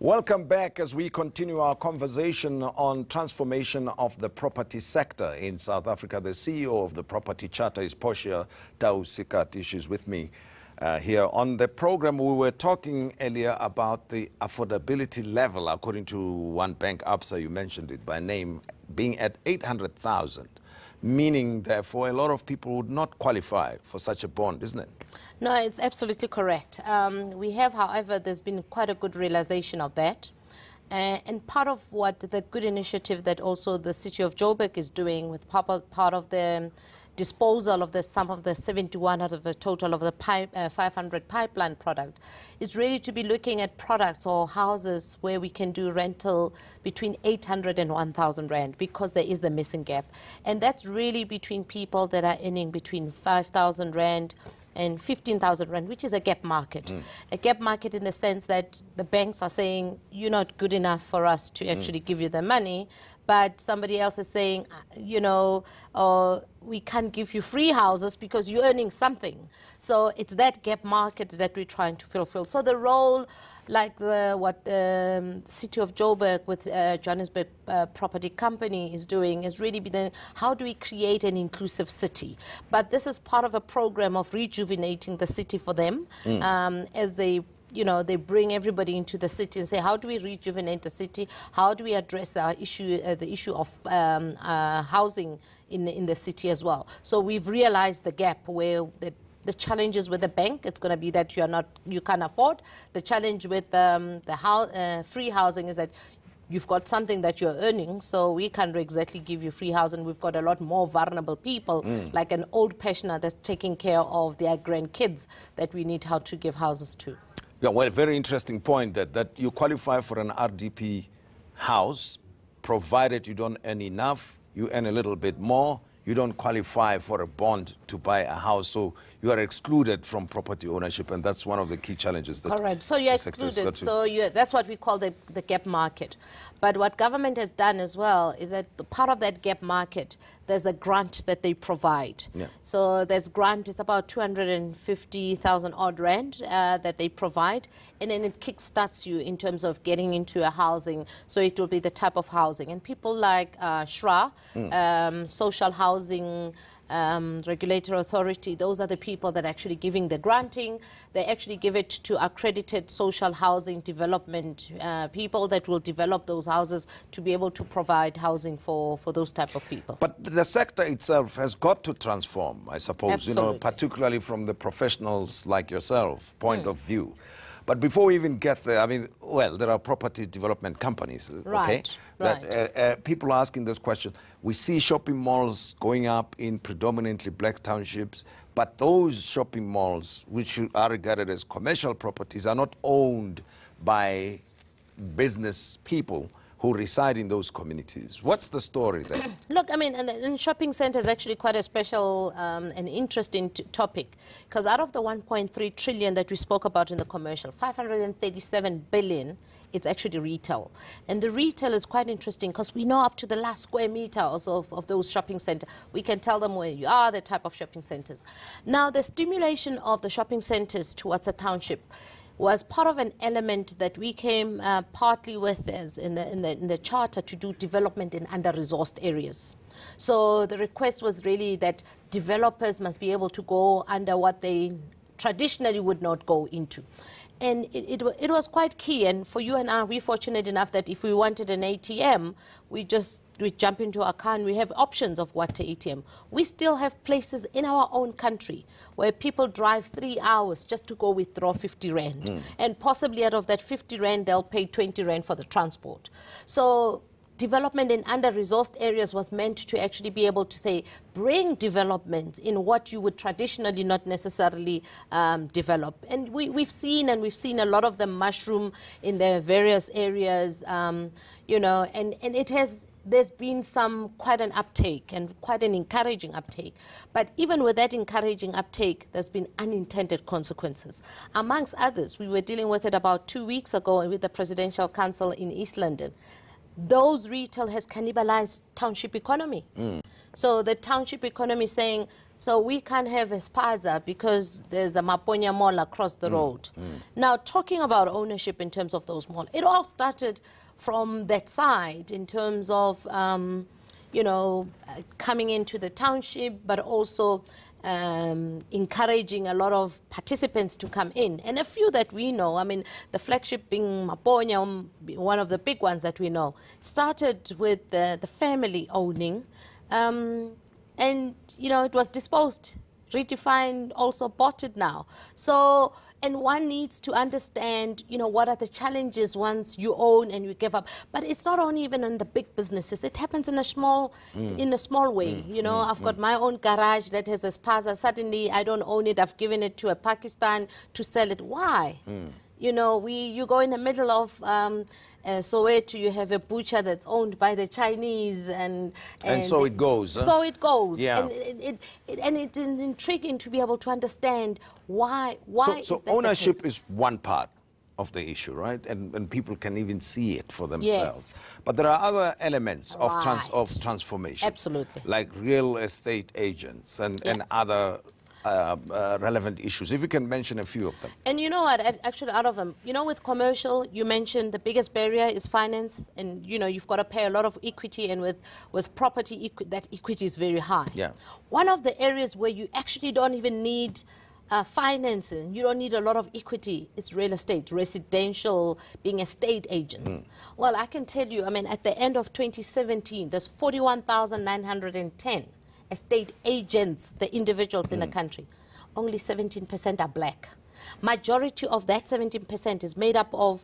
Welcome back as we continue our conversation on transformation of the property sector in South Africa. The CEO of the Property Charter is Portia Tau-Sekati. She's with me here on the program. We were talking earlier about the affordability level, according to one bank, Absa, you mentioned it by name, being at 800,000. Meaning, therefore, a lot of people would not qualify for such a bond, isn't it? No, it's absolutely correct. We have, however, there's been quite a good realization of that. And part of what the good initiative that also the city of Joburg is doing with part of the disposal of some of the 71 out of the total of the 500 pipeline product is really to be looking at products or houses where we can do rental between 800 and 1,000 rand, because there is the missing gap. And that's really between people that are earning between 5,000 rand and 15,000 rand, which is a gap market. A gap market in the sense that the banks are saying, you're not good enough for us to actually give you the money, but somebody else is saying, you know, we can't give you free houses because you're earning something. So it's that gap market that we're trying to fulfill. So the role, like what the city of Joburg with Johannesburg Property Company is doing, is really been how do we create an inclusive city? But this is part of a program of rejuvenating the city for them as they they bring everybody into the city and say, how do we rejuvenate the city? How do we address our issue, the issue of housing in the city as well? So we've realized the gap where the challenges with the bank, it's going to be that you can't afford. The challenge with free housing is that you've got something that you're earning, so we can't exactly give you free housing. We've got a lot more vulnerable people, like an old pensioner that's taking care of their grandkids, that we need how to give houses to. Yeah, well, very interesting point that you qualify for an RDP house, provided you don't earn enough, you earn a little bit more, you don't qualify for a bond to buy a house, so you are excluded from property ownership, and that's one of the key challenges. That correct. So you're excluded. So that's what we call the gap market. But what government has done as well is that part of that gap market, there's a grant that they provide. Yeah. So there's grant, it's about 250,000 odd rand that they provide, and then it kickstarts you in terms of getting into a housing. So it will be the type of housing. And people like SHRA, Social Housing Regulatory Authority, those are the people that are actually giving the granting. They actually give it to accredited social housing development people that will develop those houses to be able to provide housing for those type of people. But the sector itself has got to transform, I suppose, Absolutely. Particularly from the professionals like yourself point of view. But before we even get there, I mean, well, there are property development companies, okay? That, people are asking this question. We see shopping malls going up in predominantly black townships, but those shopping malls, which are regarded as commercial properties, are not owned by business people who reside in those communities. What's the story there? Look, I mean, and shopping centre is actually quite a special and interesting topic, because out of the 1.3 trillion that we spoke about in the commercial, 537 billion, it's actually retail. And the retail is quite interesting because we know up to the last square meter also of those shopping centres. We can tell them where you are, the type of shopping centres. Now, the stimulation of the shopping centres towards the township was part of an element that we came partly with as in the charter to do development in under-resourced areas. So the request was really that developers must be able to go under what they traditionally would not go into. And it was quite key, and for you and I, we're fortunate enough that if we wanted an ATM, we jump into our car and we have options of what to ATM. We still have places in our own country where people drive 3 hours just to go withdraw 50 rand. And possibly out of that 50 rand, they'll pay 20 rand for the transport. So development in under-resourced areas was meant to actually be able to say, bring development in what you would traditionally not necessarily develop. And we've seen a lot of the mushroom in the various areas, and there's been quite an uptake and quite an encouraging uptake. But even with that encouraging uptake, there's been unintended consequences. Amongst others, we were dealing with it about 2 weeks ago with the Presidential Council in East London. Those retail has cannibalized township economy. So the township economy saying, So we can't have a spaza because there's a Maponya mall across the road. Now, talking about ownership in terms of those malls, it all started from that side in terms of, you know, coming into the township, but also encouraging a lot of participants to come in. And a few that we know, I mean, the flagship being Maponya, one of the big ones that we know, started with the family owning. And, you know, it was disposed, redefined, also bought it now. So, and one needs to understand, you know, what are the challenges once you own and you give up. But it's not only even in the big businesses. It happens in a small, way. You know, I've got my own garage that has a spaza. Suddenly, I don't own it. I've given it to a Pakistan to sell it. Why? You know, you go in the middle of Soweto, you have a butcher that's owned by the Chinese, and so it goes. Huh? So it goes. Yeah. And it's intriguing to be able to understand why. So ownership is one part of the issue, right? And people can even see it for themselves. Yes. But there are other elements of transformation. Absolutely. Like real estate agents and other relevant issues, if you can mention a few of them. And you know what, actually out of them, you know, with commercial, you mentioned the biggest barrier is finance, and you know, you've got to pay a lot of equity, and with property, that equity is very high. Yeah. One of the areas where you actually don't even need financing, you don't need a lot of equity, it's real estate, residential, being estate agents. Well, I can tell you, I mean, at the end of 2017, there's 41,910 estate agents, the individuals in the country. Only 17% are black. Majority of that 17% is made up of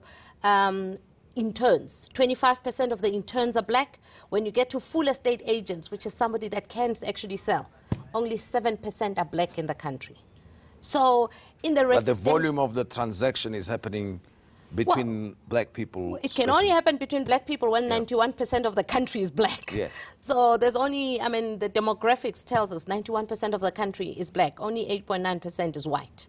interns. 25% of the interns are black. When you get to full estate agents, which is somebody that can actually sell, only 7% are black in the country. So in the rest, but the volume of the transaction is happening between black people. It can only happen between black people when 91% of the country is black. Yes. So there's only, I mean, the demographics tells us 91% of the country is black. Only 8.9% is white.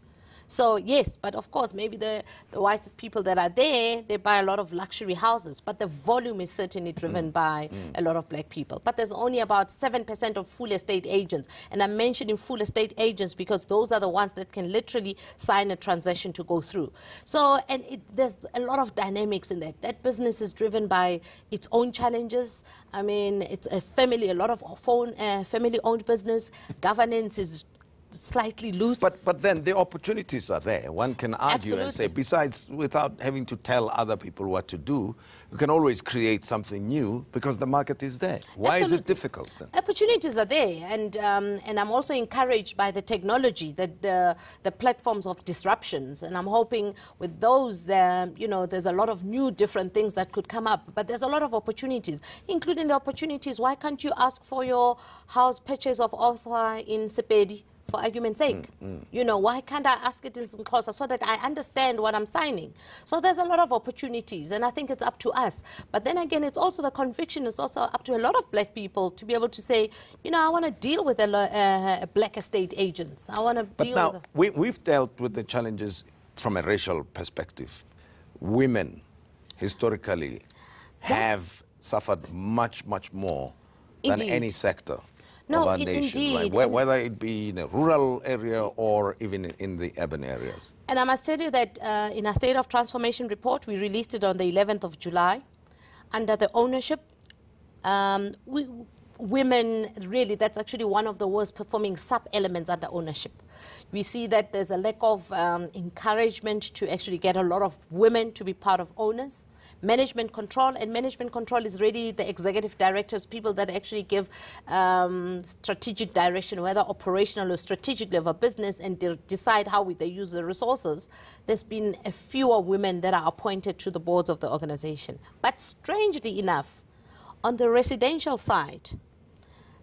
So yes, but of course, maybe the white people that are there, they buy a lot of luxury houses, but the volume is certainly driven by a lot of black people. But there's only about 7% of full estate agents. And I'm mentioning full estate agents because those are the ones that can literally sign a transaction to go through. So, and there's a lot of dynamics in that. That business is driven by its own challenges. I mean, it's a family, a lot of family-owned business. Governance is slightly loose. But then the opportunities are there. One can argue and say, besides, without having to tell other people what to do, you can always create something new because the market is there. Why is it difficult then? Opportunities are there, and I'm also encouraged by the technology, the platforms of disruptions, and I'm hoping with those, you know, there's a lot of new different things that could come up, but there's a lot of opportunities, including the opportunities. Why can't you ask for your house purchase of Osa in Sepedi? For argument's sake, you know, why can't I ask it in Xhosa so that I understand what I'm signing? So there's a lot of opportunities, and I think it's up to us. But then again, it's also the conviction. It's also up to a lot of black people to be able to say, you know, I want to deal with black estate agents. I want to deal with. But now we've dealt with the challenges from a racial perspective. Women, historically, have suffered much, much more than any sector. Of our nation, right? Whether it be in a rural area or even in the urban areas. And I must tell you that in our State of Transformation report, we released it on the 11th of July, under the ownership, women, really, that's actually one of the worst performing sub-elements under ownership. We see that there's a lack of encouragement to actually get a lot of women to be part of owners. Management control, and management control is really the executive directors, people that actually give strategic direction, whether operational or strategic level business, and decide how they use the resources. There's been a fewer women that are appointed to the boards of the organization. But strangely enough, on the residential side,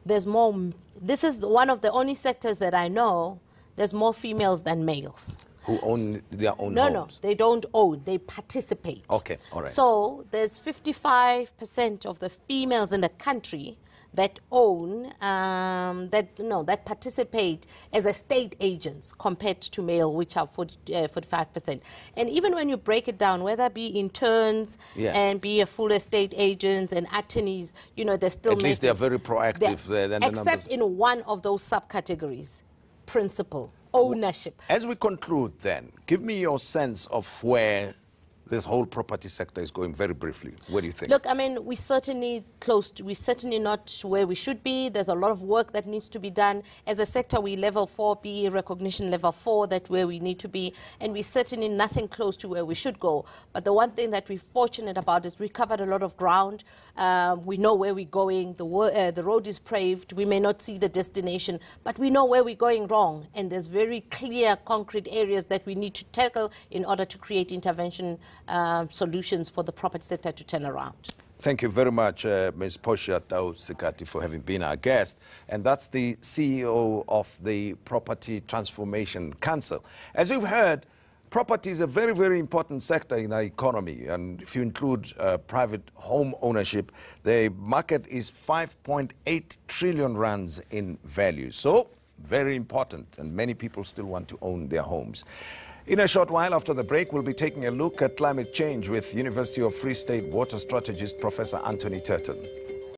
there's more. This is one of the only sectors that I know there's more females than males. Who own their own homes? No, they don't own, they participate. Okay, all right. So there's 55% of the females in the country that own, that participate as estate agents compared to male, which are 45%. And even when you break it down, whether it be interns and be a full estate agents and attorneys, you know, they're still at least they're very proactive there. Except in one of those subcategories, principal, ownership. As we conclude then, give me your sense of where this whole property sector is going very briefly. What do you think? Look, I mean, we're certainly not where we should be. There's a lot of work that needs to be done. As a sector, we level 4B, recognition level 4, that's where we need to be. And we're certainly nothing close to where we should go. But the one thing that we're fortunate about is we covered a lot of ground. We know where we're going. The road is paved. We may not see the destination, but we know where we're going wrong. And there's very clear, concrete areas that we need to tackle in order to create intervention solutions for the property sector to turn around. Thank you very much, Ms. Portia Tau-Sekati, for having been our guest. And that's the CEO of the Property Transformation Council. As you've heard, property is a very, very important sector in our economy. And if you include private home ownership, the market is 5.8 trillion rands in value. So, very important. And many people still want to own their homes. In a short while after the break, we'll be taking a look at climate change with University of Free State water strategist Professor Anthony Turton.